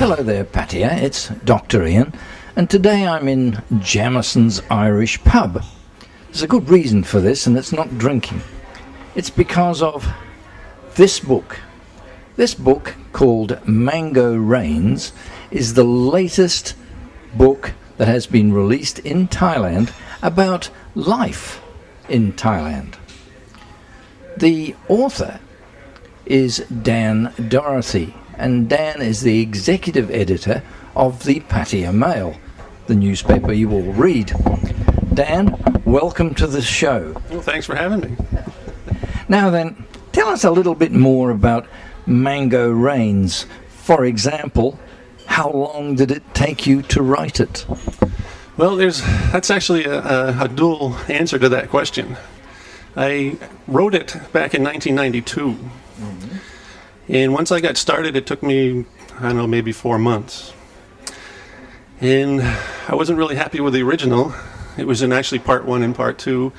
Hello there, Pattaya. It's Dr Iain, and today I'm in Jamison's Irish pub. There's a good reason for this, and it's not drinking. It's because of this book. This book, called Mango Rains, is the latest book that has been released in Thailand about life in Thailand. The author is Dorothy, and Dan is the executive editor of the Pattaya Mail, the newspaper you all read. Dan, welcome to the show. Well, thanks for having me. Now then, tell us a little bit more about Mango Rains. For example, how long did it take you to write it? Well, that's actually a dual answer to that question. I wrote it back in 1992. And once I got started, it took me, I don't know, maybe 4 months. And I wasn't really happy with the original. It was in actually part 1 and part 2.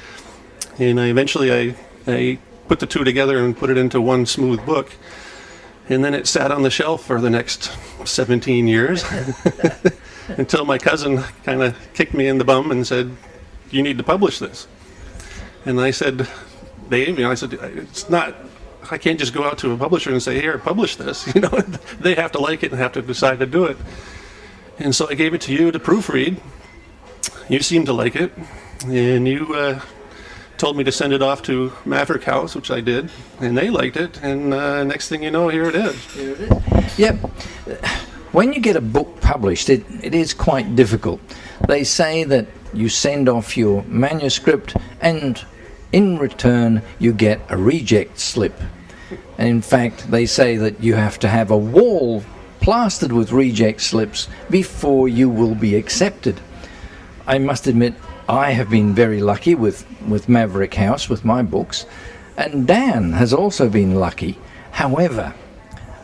And I put the two together and put it into one smooth book. And then it sat on the shelf for the next 17 years until my cousin kind of kicked me in the bum and said, "You need to publish this." And I said, "Dave, it's not, I can't just go out to a publisher and say, 'Here, publish this.' They have to like it and have to decide to do it." And so I gave it to you to proofread. You seemed to like it, and you told me to send it off to Maverick House, which I did, and they liked it, and next thing you know, here it is. Yep. When you get a book published, it is quite difficult. They say that you send off your manuscript, and in return, you get a reject slip. And in fact, they say that you have to have a wall plastered with reject slips before you will be accepted. I must admit, I have been very lucky with Maverick House, with my books, and Dan has also been lucky. However,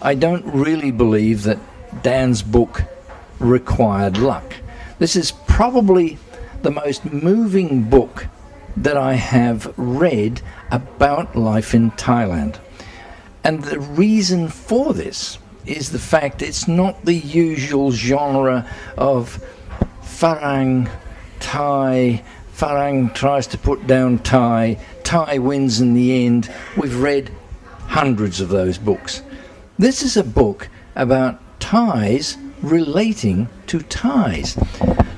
I don't really believe that Dan's book required luck. This is probably the most moving book that I have read about life in Thailand. And the reason for this is the fact it's not the usual genre of Farang, Thai, Farang tries to put down Thai, Thai wins in the end. We've read hundreds of those books. This is a book about Thais relating to Thais.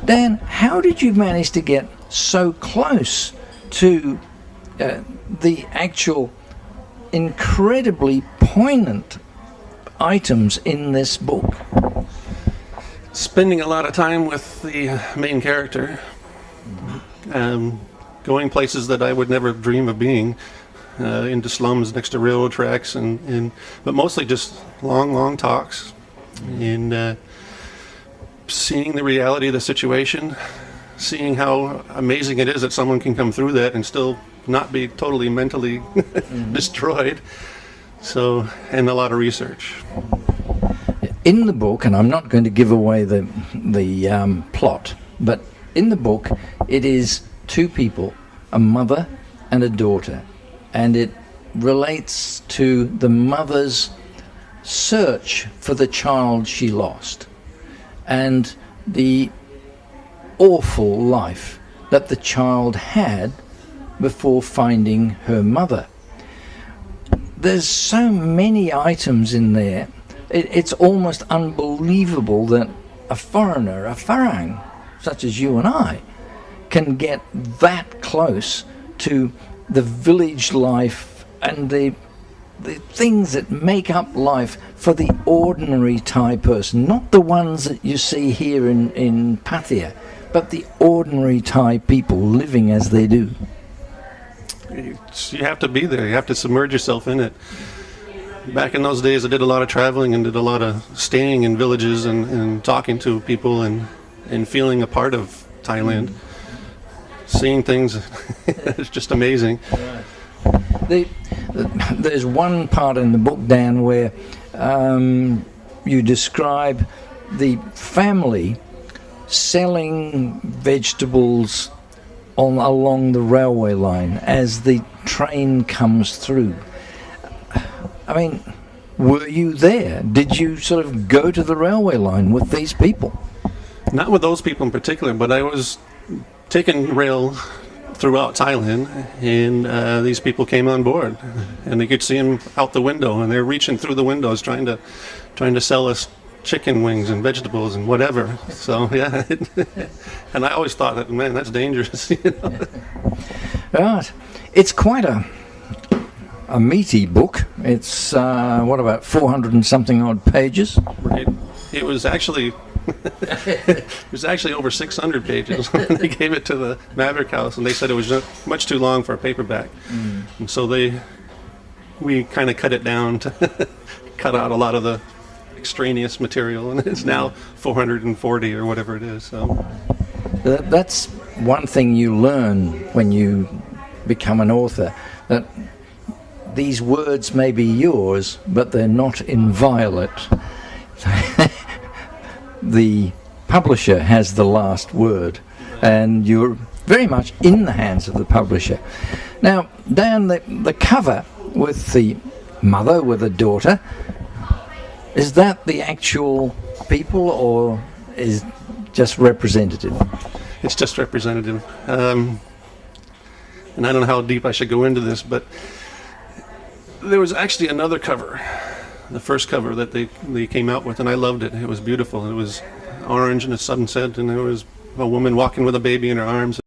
Dan, how did you manage to get so close to the actual incredibly poignant items in this book? Spending a lot of time with the main character, going places that I would never dream of being, into slums next to railroad tracks, but mostly just long talks, and seeing the reality of the situation, seeing how amazing it is that someone can come through that and still not be totally mentally destroyed. So, and a lot of research. In the book, and I'm not going to give away the plot, but in the book it is two people, a mother and a daughter, and it relates to the mother's search for the child she lost and the awful life that the child had before finding her mother. There's so many items in there. It's almost unbelievable that a foreigner, a Farang, such as you and I, can get that close to the village life and the things that make up life for the ordinary Thai person, not the ones that you see here in Pattaya, but the ordinary Thai people living as they do. You have to be there. You have to submerge yourself in it. Back in those days, I did a lot of traveling and did a lot of staying in villages and talking to people and feeling a part of Thailand. Seeing things, it's just amazing. There's one part in the book, Dan, where you describe the family selling vegetables along the railway line as the train comes through. I mean, were you there? Did you sort of go to the railway line with these people? Not with those people in particular, but I was taking rail throughout Thailand, and these people came on board, and they could see them out the window, and they're reaching through the windows trying to sell us chicken wings and vegetables and whatever. So yeah, and I always thought that, man, that's dangerous. Right. It's quite a meaty book. It's what, about 400 and something odd pages? Right. It was actually over 600 pages when they gave it to the Maverick House, and they said it was much too long for a paperback. And so we kind of cut it down to cut out a lot of the extraneous material, and it's now 440 or whatever it is. So that's one thing you learn when you become an author, that these words may be yours, but they're not inviolate. The publisher has the last word, and you're very much in the hands of the publisher. Now, Dan, the cover with the mother with a daughter, is that the actual people, or is just representative? It's just representative. And I don't know how deep I should go into this, but there was actually another cover, the first cover that they came out with, and I loved it. It was beautiful. It was orange and a sunset, and there was a woman walking with a baby in her arms.